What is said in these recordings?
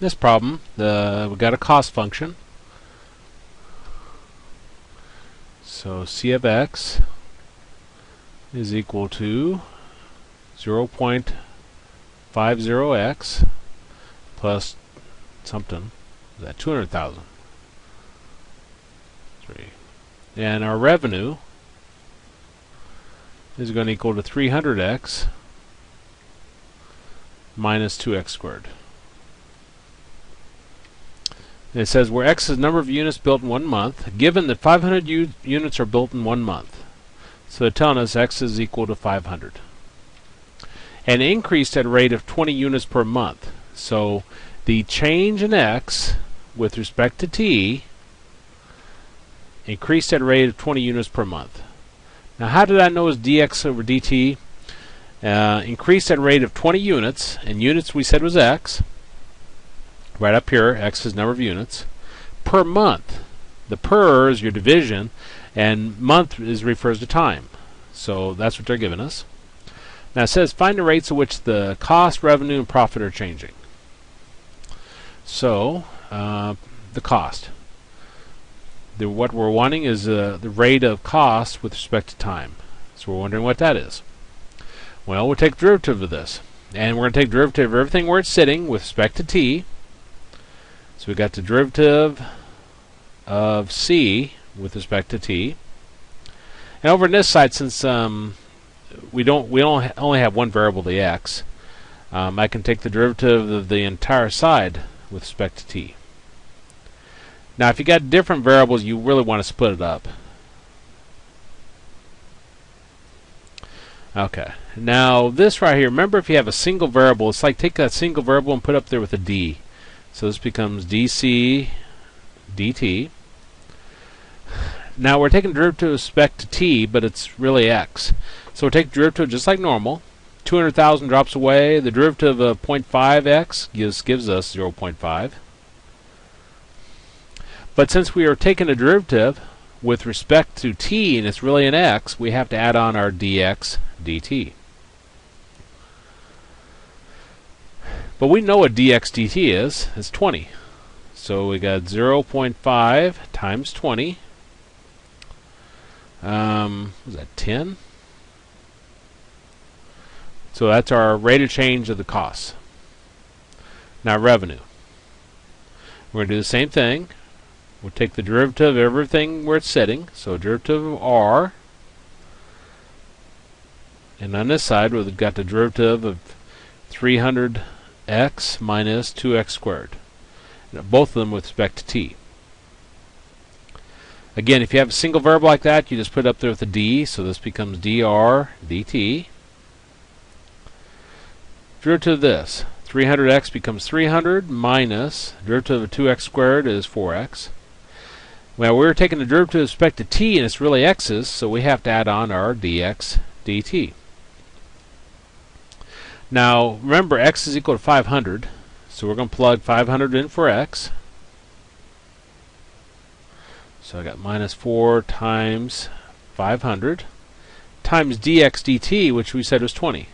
this problem, we've got a cost function. So C of x is equal to 0.50x plus something. Is that 200,000? And our revenue is going to equal to 300x minus 2x squared. And it says where x is the number of units built in 1 month, given that 500 units are built in 1 month. So they're telling us x is equal to 500. And increased at a rate of 20 units per month. So the change in x with respect to t increased at a rate of 20 units per month. Now how did I know it was dx over dt? Increased at a rate of 20 units, and units we said was x. Right up here, x is number of units, per month. The per is your division, and month refers to time. So that's what they're giving us. Now it says find the rates at which the cost, revenue, and profit are changing. So the cost. What we're wanting is the rate of cost with respect to time. So we're wondering what that is. Well, we'll take the derivative of this. And we're going to take derivative of everything where it's sitting with respect to t. So we got the derivative of c with respect to t. And over on this side, since we only have one variable, the x, I can take the derivative of the entire side with respect to t. Now, if you got different variables, you really want to split it up. Okay. Now, this right here, remember if you have a single variable, it's like take that single variable and put up there with a d. So this becomes dc dt. Now, we're taking derivative with respect to t, but it's really x. So we'll take derivative just like normal. 200,000 drops away. The derivative of 0.5x gives us 0.5. But since we are taking a derivative with respect to t and it's really an x, we have to add on our dx dt. But we know what dx dt is. It's 20. So we got 0.5 times 20. Was that 10? So that's our rate of change of the costs. Now revenue. We're going to do the same thing. We'll take the derivative of everything where it's sitting. So derivative of r. And on this side, we've got the derivative of 300x minus 2x squared. Both of them with respect to t. Again, if you have a single variable like that, you just put it up there with a d. So this becomes dr dt. Derivative of this. 300x becomes 300 minus derivative of 2x squared is 4x. Well, we're taking the derivative with respect to t, and it's really x's, so we have to add on our dx dt. Now, remember, x is equal to 500, so we're going to plug 500 in for x. So I got minus 4 times 500 times dx dt, which we said was 20.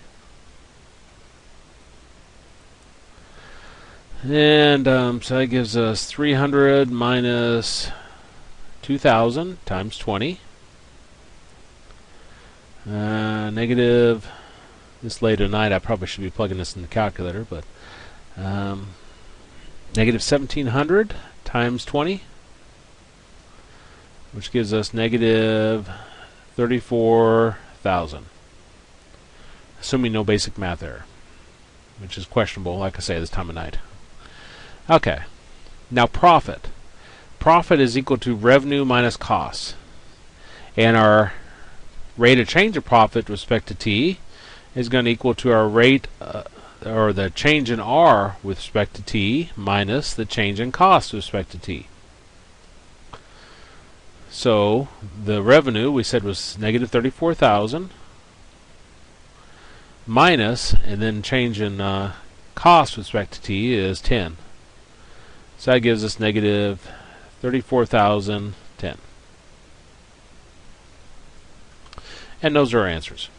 And so that gives us 300 minus 2,000 times 20. Negative, this late at night I probably should be plugging this in the calculator, but negative 1,700 times 20, which gives us negative 34,000. Assuming no basic math error, which is questionable, like I say, this time of night. Okay, now profit. Profit is equal to revenue minus costs. And our rate of change of profit with respect to t is going to equal to our rate, or the change in r with respect to t minus the change in cost with respect to t. So the revenue we said was negative 34,000 minus, and then change in cost with respect to t is 10. So that gives us negative 34,010. And those are our answers.